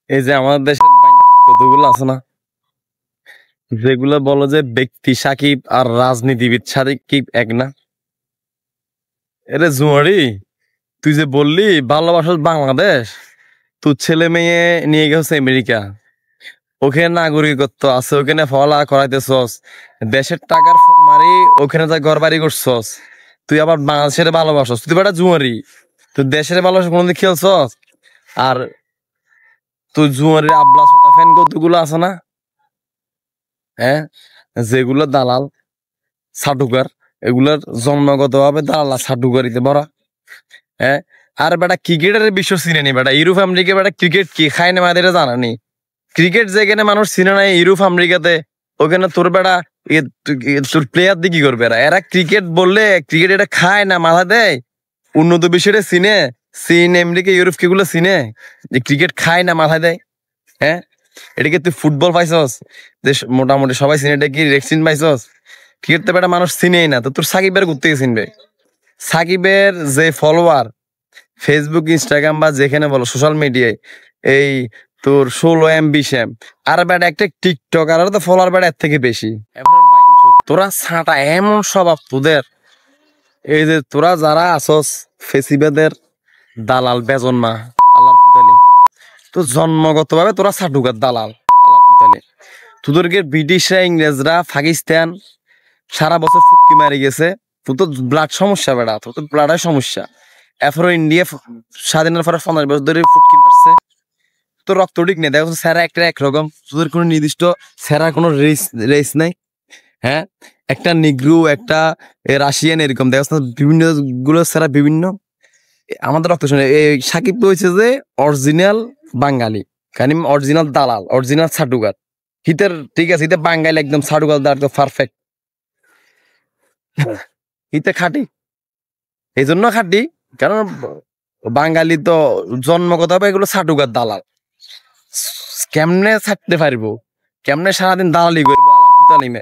এই যে আমাদের দেশের কতগুলো আছে না, যেগুলো বলো যে ব্যক্তি সাকিব আর রাজনীতিবিদ সাকিব এক না। এরে জুয়ারি, তুই যে বললি ভালোবাসা বাংলাদেশ, তোর ছেলে মেয়ে নিয়ে গেছে আমেরিকা, ওখানে নাগরিকত্ব আছে, ওখানে ফলা করাইতেছস, দেশের টাকার ফোন মারি ওখানে যা ঘর বাড়ি করছস, তুই আবার বাংলাদেশের ভালোবাসস, তুই বেটা জুয়ারি, তুই দেশের ভালোবাসা কোনদিন খেলছস? আর তুই জুয়ারির আব্লা সুতা ফ্যান কতগুলো আছে না, হ্যাঁ, যেগুলো দালাল সাটুকার, এগুলার জন্মগত ভাবে দালাল সাটুকারিতে ভরা। হ্যাঁ, আর বেটা ক্রিকেটের বিশ্ব চিনে নি বেটা, ইউরোপ আমেরিকা বেটা ক্রিকেট কি খায় না মাদের জানানি। ক্রিকেট যেখানে মানুষ চিনে নাই ইউরোপ আমেরিকাতে, ওখানে তোর বেটা তোর প্লেয়ার দিয়ে কি করবে? এরা ক্রিকেট বললে ক্রিকেট এটা খায় না মাথা দেয়, উন্নত বিষয়টা চিনে, চীন আমেরিকা ইউরোপ কিগুলো চিনে যে ক্রিকেট খায় না মাথায় দেয়। হ্যাঁ, এটাকে তুই ফুটবল পাইছস যে মোটামুটি সবাই চিনে, এটা কি রেক্সিন পাইছস? ক্রিকেট তো বেটা মানুষ চিনেই না, তো তোর সাকিবের ঘুরতে চিনবে? সাকিবের যে ফলোয়ার ফেসবুক ইনস্টাগ্রাম বা যেখানে বলো সোশ্যাল মিডিয়ায়, এই তোর 16 MB আর বেটা একটা টিকটক আর তো ফলোয়ার বেটা এর থেকে বেশি। তোরা ছাঁটা এমন স্বভাব তোদের, এই যে তোরা যারা আসস ফেসিবাদের দালাল বেজন্মা আল্লাহর ফুতালি, তো জন্মগত ভাবে তোরা সাটুকার দালাল আল্লাহর ফুতালি। তোদেরকে ব্রিটিশরা ইংরেজরা পাকিস্তান সারা বছর ফুটকি মারি গেছে, তোর তো ব্লাড সমস্যা বেটা, তোর তো ব্লাডের সমস্যা। এরপর ইন্ডিয়া স্বাধীনের পরে 15 বছর ধরে ফুটকি মারছে, তোর রক্ত ঠিক নেই, দেখো স্যারা একটা একরকম, তোদের কোনো নির্দিষ্ট স্যারা কোনো রেস রেস নাই। হ্যাঁ, একটা নিগ্রু একটা রাশিয়ান এরকম দেখো, বিভিন্ন গুলো স্যারা বিভিন্ন। আমাদের রক্ত শুনে এই সাকিব হয়েছে যে অরিজিনাল বাঙালি, কারণ অরিজিনাল দালাল, অরিজিনাল সাটুকার হিতের, ঠিক আছে হিতে বাঙালি একদম সাটুকার দাঁড় পারফেক্ট, হিতে খাটি, এই জন্য খাটি কারণ বাঙালি তো জন্মগত হবে এগুলো সাটুকার দালাল। কেমনে ছাড়তে পারবো, কেমনে সারাদিন দালালি করবো আলামে?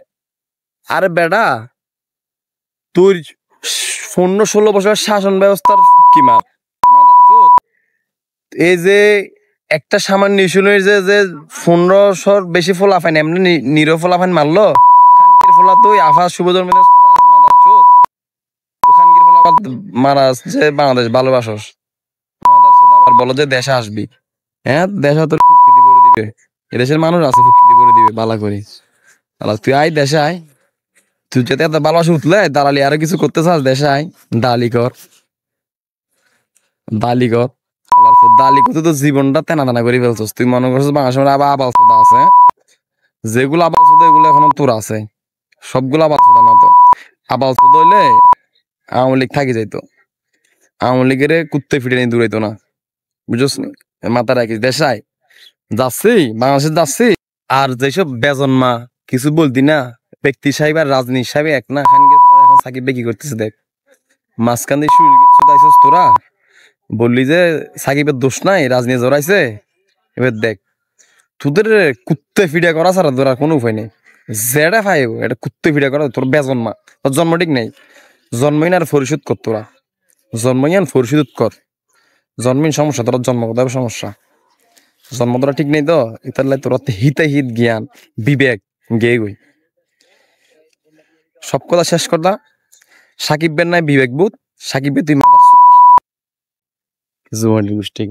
আরে বেটা, তুই 15-16 বছরের শাসন ব্যবস্থার কি মা, এই যে একটা সামান্য ইস্যুনের যে যে 1500 বেশি ফোলাফাইন এমনি নিরো ফোলাফাইন মারলো, খানকির ফোলা তুই আফা শুভ জন্মদিন খানকির ফোলা মারা যে বাংলাদেশ ভালোবাসস, আবার বলো যে দেশে আসবি। হ্যাঁ, দেশে তোর ফুটকিটি করে দিবে, এদেশের মানুষ আছে ফুটকিটি করে দিবে বালা করি। তুই আয় দেশে আয়, তুই যদি এত ভালোবাসা উঠলে দালালি আরো কিছু করতে চাস দেশে আয়, দালি কর, দালি কর, দালি করতে তো জীবনটা তেনা তেনা করে ফেলছস। তুই মনে করছিস বাংলাদেশের আবার আবাল চোদা আছে, যেগুলো আবাল চোদা এগুলো এখনো তোর আছে, সবগুলো আবাল চোদা না। তো আবাল চোদা হইলে আওয়ামী লীগ থাকি যাইতো, আওয়ামী লীগের কুত্তে ফিটে নিয়ে দূরাইতো না, বুঝছ নি? মাথা রাখিস, দেশে আয়, যাচ্ছি বাংলাদেশে যাচ্ছি। আর যেসব বেজন্মা কিছু বলতি না, ব্যক্তি সাহেব আর রাজনীতি সাহেব এক না, এখন সাকিব কি করতেছে দেখ, মাঝখান দিয়ে শুরু তোরা বললি যে সাকিবের দোষ নাই রাজনীতি জড়াইছে, এবার দেখ তোদের কুত্তে ফিডা করা ছাড়া তোর আর কোনো উপায় নেই। যেটা পাইব এটা কুত্তে ফিডা করা, তোর বেজন্মা, তোর জন্ম ঠিক নেই, জন্মহীন আর পরিশোধ কর, তোরা জন্মহীন পরিশোধ কর, জন্মহীন সমস্যা, তোর জন্মগত সমস্যা, জন্ম তোরা ঠিক নেই তো, এটার লাই তোর হিতে হিত জ্ঞান বিবেক গে গই সব কথা শেষ করলা। সাকিবের নাই বিবেক বুধ, সাকিবের তুই মাদার গোষ্ঠী।